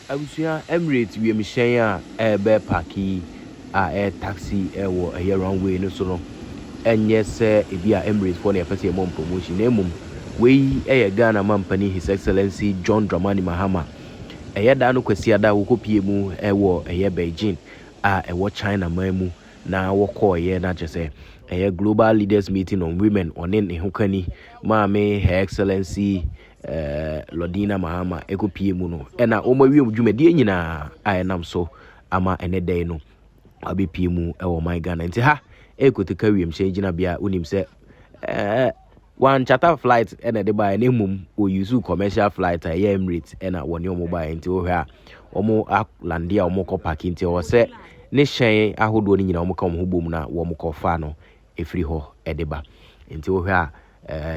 Abusia Emirates we mhyɛn a be parki a taxi wo a runway no so no enye sɛ ebi a Emirates for na yɛpɛ sɛ promotion na emum we Ghana mampani His Excellency John Dramani Mahama da no kwasi ada wo kopie mu wo Beijing a wo China man mu na wo kɔ na kyerɛ sɛ global leaders meeting on women on ne ho kani maame Her Excellency Lodina Mahama ekopie mu no na o ma wiem dwumadi nyina a enam so ama ene day no abepie mu wo my Ghana nti ha ekotika wiem hye gina bia unim sɛ one charter flight ena de ba na mum o use commercial flight a Emirates ena woni omo ba nti o hwa omo lande a omo kɔ parking nti o sɛ ne hyɛn ahodo ni nyina omo ka omo ho bom na wo mo kɔ fa no efiri hɔ edeba nti o hwa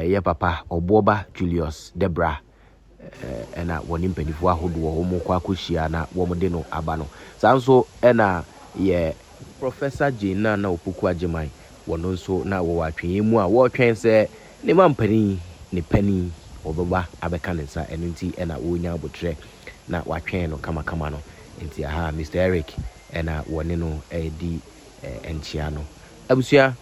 ye papa oboba Julius Debra ena woni mpanifo ahodo wo mo kɔ akohia na wo mo de no aba no sanso ena ye Professor Jane Naana Opoku Agyemang wono nso na wo watwen mu a wo twen sɛ ne mampani ne pani obeba abeka ne nsa eno nti ena wo nya abotre na watwen no kama no nti aha Mr Eric ena woni no di enchia no abusia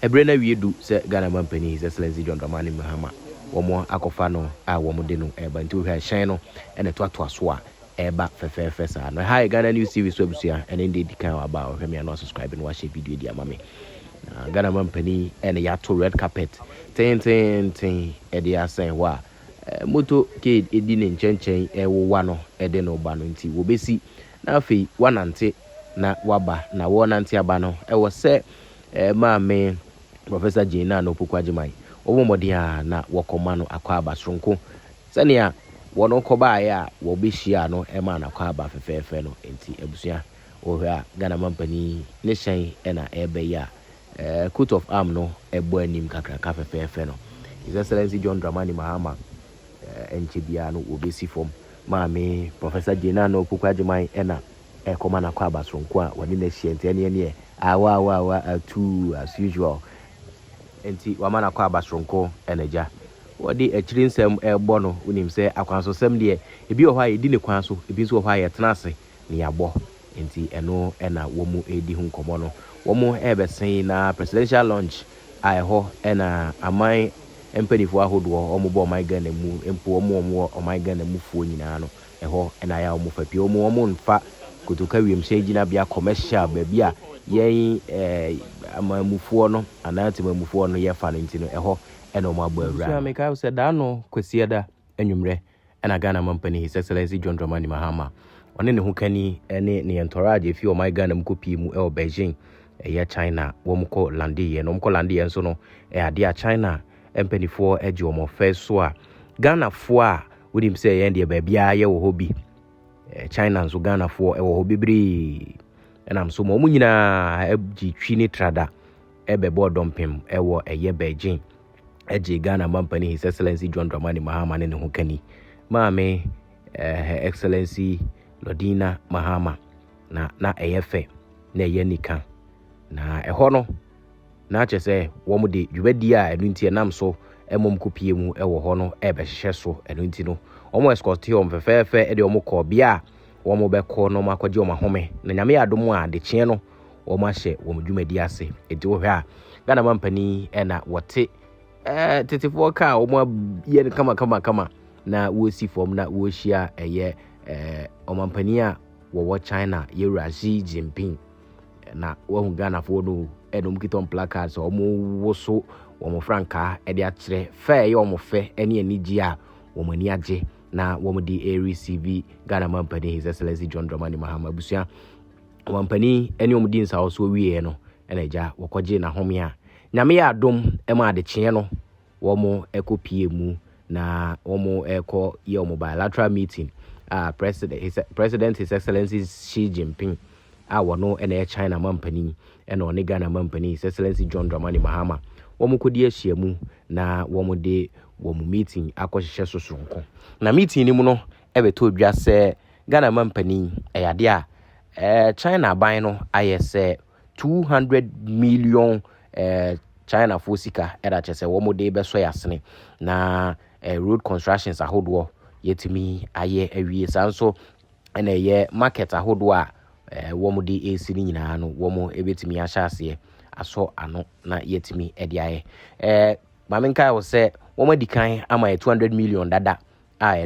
ebre na wiedu sɛ Ghana mampani His Excellency John Dramani Mahama womo akofa no a womo de no eba nti wo hwa hyɛn no ena toatoa so a eba fefefe sa no hi Ghana News TV so abusia ene ndi dikan wa ba hwɛ me no subscribe no wa share video di ama me Ghana mampani ene ya to red carpet ten ede asen wa moto kid edi ne nkyɛnkyɛn ɛwowa no ede no ba no nti wo besi na afei wanante na waba na wo nante aba no ɛwɔ sɛ maame Professor Jane Naana Opoku Agyemang wo mmɔden a na wɔkɔma no akɔ aba soronko sɛnea wono kɔba ya wo behia no ɛma na akɔ aba fefefe no nti abusua wo hwa Ghana mampani ne hyɛn ɛna ɛbɛ ya coat of arm no ebo anim kakra ka fefefe no His Excellency John Dramani Mahama enchebia no obesi form maame Professor Jane Naana Opoku Agyemang ena ekoma na kwa abasronko a woni na hie ente ne awa atu as usual enti wama na kwa abasronko enaja wodi akiri nsem ebo no unim se akwanso sem de ebi wo ha edi ne kwan so ebi so wo ha yetena ase ne yabo enti eno ena wo mu edi hu nkomo no wo mu ebesen na presidential launch ho ena aman empanifo ahodo o mu bo my Ghana mu empo o my Ghana mu fuo nyina no ho ena ya mu fapi o mu nfa kotoka wiem hye gina bia commercial ba bia yen amamufuo no anati mamufuo no ye fa no ntino ho ena o mu agba awura so ameka se da no kwasieda anwumre ena Ghana mampani His Excellency John Dramani Mahama one ne ho kani ene ne entourage fi o my Ghana mu kopi mu Beijing ya China wo mu ko lande ye no mu ko lande ye nso no ade a China empanifo eje o mo fe so a Ghana fo a wodim se ye de ba bia ye wo hobi China nso Ghana fo wo hobi bri enam so mo nyina eji twi trada ebe bo dompem wo eye Beijing eje Ghana mampani His Excellency John Dramani Mahama ne ho kani maame Her Excellency Lodina Mahama na eyefe na eye nika na eho no na chese wo mu de dwubadi a enu ntie nam so emom kopie mu ewo ho no ebe hye so enu nti no omo escort him fefefe e de omo ko bia wo mo be ko no makwaje o mahome na nyame adom a de kye no wo ma hye wo mu dwumadi ase enti wo hwe a Ghana mampani ena wote tetifo ka wo mo ye kama na wo si form na wo hia eye o mampani a wo China ye Xi Jinping na wo Ghana fo no edom kiton placards o mo woso wo mo franka e de akire fe ye o mo fe ene anigi a wo mo ani age na wo mo di receive Ghana mampani His Excellency John Dramani Mahama busia mampani ene o mo di nsa so wie no ene ja wo koje na home a nyame ya adom e ma de kye no wo mo ekopie mu na wo mo eko ye o mo bilateral meeting President His Excellency Xi Jinping wono ene China mampani ene one Ghana mampani His Excellency John Dramani Mahama wo mo kodi ahia mu na wo mo de wo mo meeting akohyehyɛ sosoronko na meeting ni mu no ebeto odwa sɛ Ghana mampani eyade a China ban no ayese 200 million China for sika era chese wo mo de beso yasene na road constructions ahodo yetimi aye awie sanso and a year market ahodoa womo di esi ni nyina no womo ebetimi ahya ase aso ano na yetimi ediaye mamenka wo se womo dikan ama 200 million dada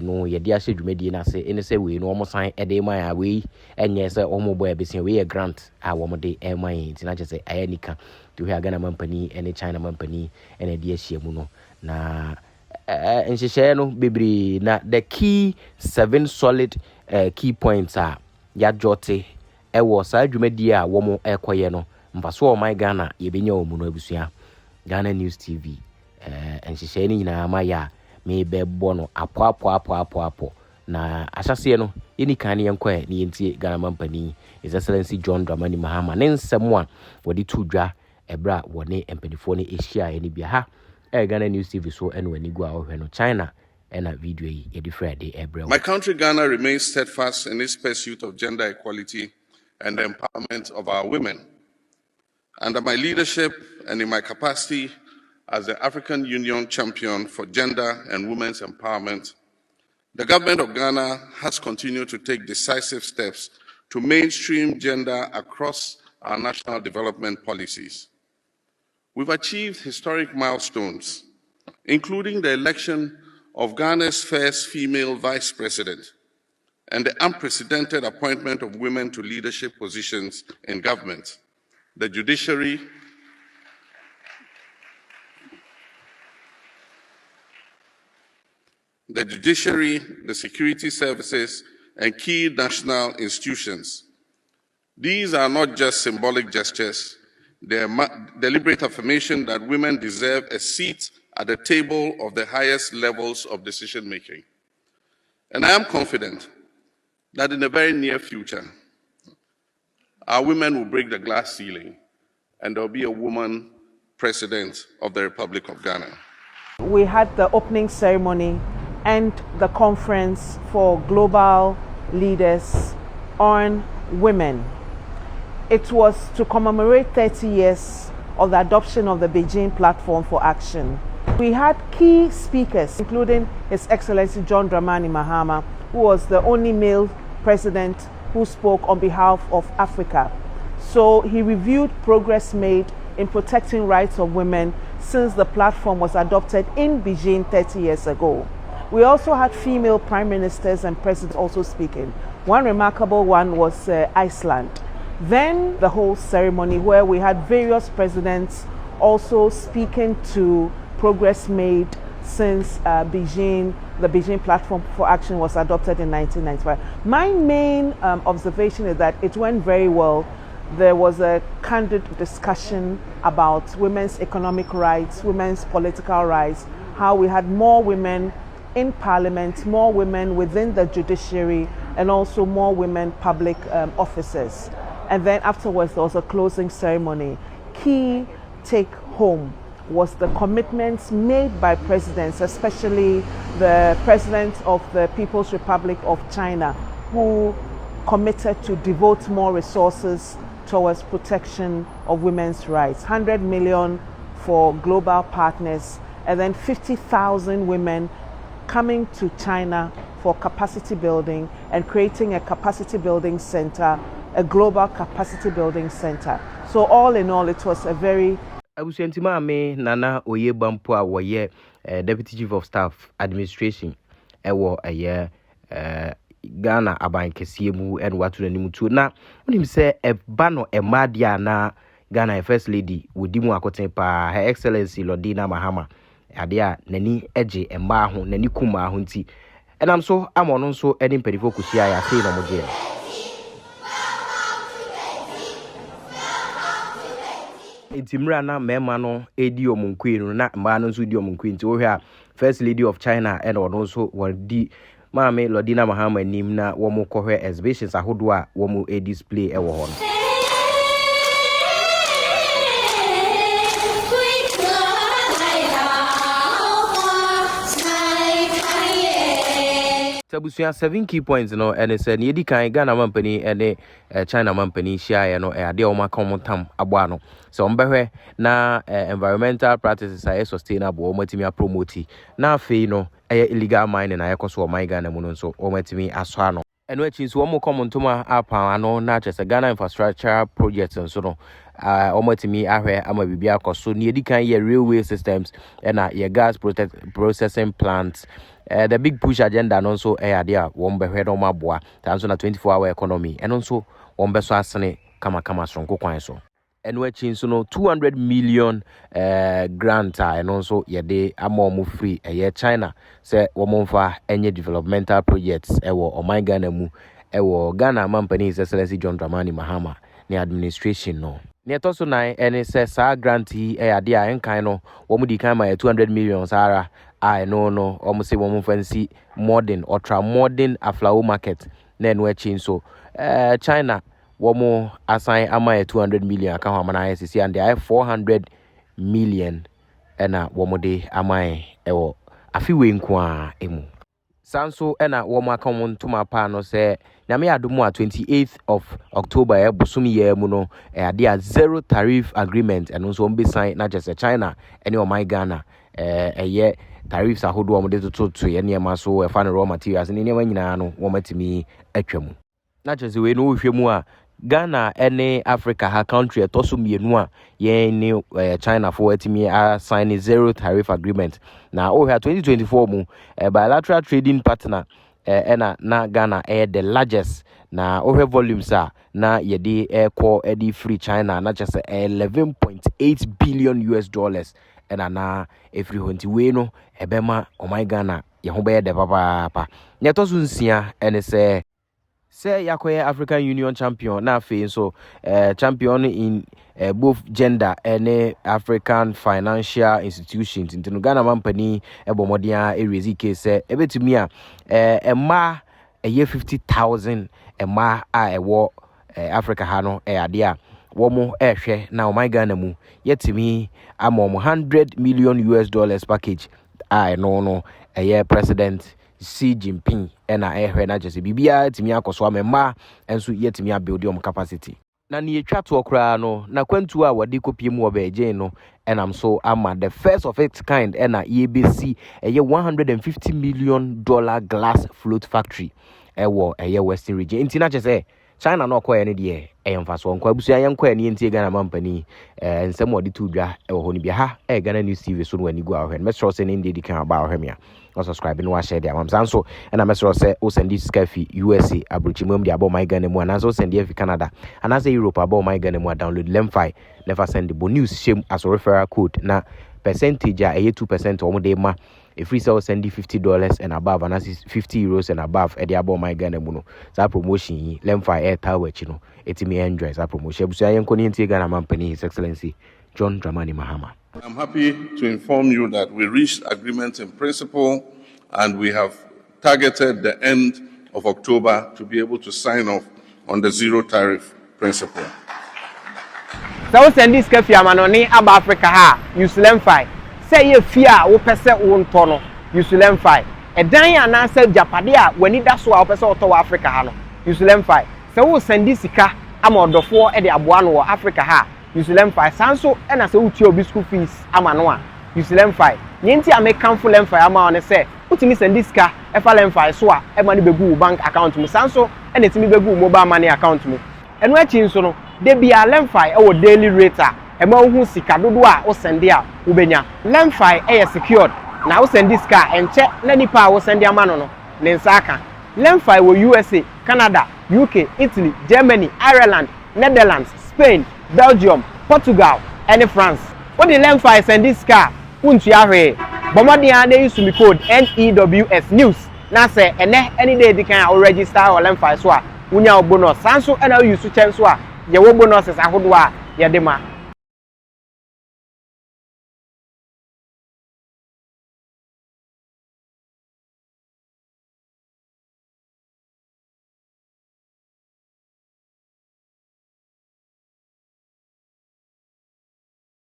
no ye dia hye dwumadi na se ene se we no womo san ede man a we enye se womo boy besia we grant womo de man tina che se ayanika to hear Ghana company ene China company ene dia hye mu no na nhyehyɛ no bebri na the key 7 solid key points are ya jote ewo saa dwumadi a womo ekoye no mpaso o my Ghana ye benya o mu no abusua Ghana News TV nhyehyɛ ni nyina ma ya me bebo no apo na ahyase no yeni kan ne yenkɔ ne yentie Ghana company His Excellency John Dramani Mahama ne nsɛm a wɔde to dwa ebra wɔne empanifo ne ahyia ene bia ha Ghana News TV so and when you go out China and a video ebra. My country Ghana remains steadfast in its pursuit of gender equality and the empowerment of our women. Under my leadership and in my capacity as the African Union champion for gender and women's empowerment, the government of Ghana has continued to take decisive steps to mainstream gender across our national development policies. We've achieved historic milestones, including the election of Ghana's first female vice president and the unprecedented appointment of women to leadership positions in government, the judiciary, the security services, and key national institutions. These are not just symbolic gestures. They are deliberate affirmation that women deserve a seat at the table of the highest levels of decision-making. And I am confident that in the very near future, our women will break the glass ceiling and there will be a woman president of the Republic of Ghana. We had the opening ceremony and the conference for global leaders on women. It was to commemorate 30 years of the adoption of the Beijing Platform for Action. We had key speakers, including His Excellency John Dramani Mahama, who was the only male president who spoke on behalf of Africa. So he reviewed progress made in protecting rights of women since the platform was adopted in Beijing 30 years ago. We also had female prime ministers and presidents also speaking. One remarkable one was Iceland. Then the whole ceremony where we had various presidents also speaking to progress made since the Beijing Platform for Action was adopted in 1995. My main observation is that it went very well. There was a candid discussion about women's economic rights, women's political rights, how we had more women in parliament, more women within the judiciary, and also more women public officers. And then afterwards, there was a closing ceremony. Key take home was the commitments made by presidents, especially the President of the People's Republic of China, who committed to devote more resources towards protection of women's rights. 100 million for global partners, and then 50,000 women coming to China for capacity building and creating a capacity building center, a global capacity building center. So all in all, it was a very... Abusuanti Maame Nana Oyebampo a woye Deputy Chief of Staff Administration ewo Ghana aban kese mu en watu nanim tu na onim se eba no emadia na Ghana First Lady wodi mu akoten pa Her Excellency Lordina Mahama ade a nani eje emba ho nani kuma ho nti enam so amono nso edi mpedifo kusia ya sei no moje Itimra na mema no edi omunkwe no na mba no nso di omunkwe nti wo hwe a First Lady of China and ono nso wadi Maame Lordina Mahama nim na wo mo kohwe exhibitions ahodo a wo mo display e wo ho no Tabusia 7 key points no and say ne di kan Ghana company and China company share no ade o maka mo tam abo no so mbehwe na environmental practices are sustainable o matimi promote na afei no illegal mining na yakoso o my Ghana mu no so o matimi aso ano and which is one more common to my apa ano na just Ghana infrastructure projects and so no almost to me ama bibia so near the kind railway systems and your gas processing plants. The big push agenda and also there one be head on my boa so na 24-hour economy and also one be so asane kama strong kwan so and which is 200 million grant and also yede amomu free China say womonfa any developmental projects ewo my Ghana mu ewo Ghana Mampani His Excellency John Dramani Mahama ni administration no ne to so nine and say sa grant yi ade a enkan no wo mu di kan ma 200 million sara I no almost say woman fancy modern ultra modern aflao market na which so China womo assign ama 200 million aka ho amana ICC and they 400 million ena womo de ama ewo afiwe nko emu sanso ena womo aka won to mapa no say nyame adomu 28th of October busumi ye mu no ade a zero tariff agreement and also be sign not just China any o my Ghana eye tariffs ahodo wo de to ye niam so e fa no raw materials ni niam nyina no wo matimi atwam na just we no hwemu a Ghana any Africa her country etoso mienu a ye ni China for etimi sign zero tariff agreement na o 2024 mu bilateral trading partner na Ghana the largest na o volumes na ye de call the free China na just 11.8 billion US dollars na every hunti we no ebema o my Ghana ye ho be de papa ne to so nsia ene say yakoye African Union champion na fe so champion in both gender and African financial institutions into Ghana Mampani ebomodia erezi case ebetumi a ema eye 50,000 ema a ewo Africa ha no ade a womo ehwe na o my Ghana mu yetimi amom 100 million US dollars package no President Xi Jinping ena ehwe na jese bibia timi akoso amema enso yetimi abuild capacity na ne etwa to okra no na kwantu a wade kopie mu Beijing no enam so ama the first of its kind ena EBC eye $150 million glass float factory ewo eye Western region intina jese China no koye ne de emfa so nkwa busu ayen koye ne ntie Ghana Mampani ensem wode to dwa ewo ho ne bia ha Ghana News TV so no ani go ahwe metro se ne ndi kan aba ahwe mia subscribe no share dia mamsan so na metro se o send this cafe USA abrochimum dia abo my Ghana mu ananso send dia fi Canada ananso Europe abo my Ghana mu download lemfi never send the news shame as a referral code na percentage a 2% omo de ma if we sell send $50 and above and €50 and above at the above my Ghana muno that promotion lemfi air tower chino etimi enjoy that promotion busu ayen koni ntie Ghana Mampani His Excellency John Dramani Mahama. I'm happy to inform you that we reached agreement in principle and we have targeted the end of October to be able to sign off on the zero tariff principle. So send this cafe amanoni aba Africa ha use lemfi say ye fear wo pese wo nto no use lemfi edan ananse japade a wani da so a wo pese oto wa Africa ha no use lemfi say wo send this sika ama odofo e de aboa no wo Africa ha use lemfi sanso e na say wo tie obi school fees ama no a use lemfi nyenti American full lemfi ama one say utimi send this sika e fa lemfi so a e ma ne begu bank account mu sanso e na timi begu mobile money account mu eno achi nso no de bia lemfi e wo daily rate a e ma hu sika dodo a wo send a wo benya lemfi e secured na wo send this car enche na nipa wo send ama no ne nsaka lemfi wo USA Canada UK Italy Germany Ireland Netherlands Spain Belgium Portugal and France what the lemfi send this car untu ahwe bomodia na use me code NEWS news na say ene any day they can register or lemfi so a unya bonus sanso and use chance so a ye wo bonuses ahodo a ye de ma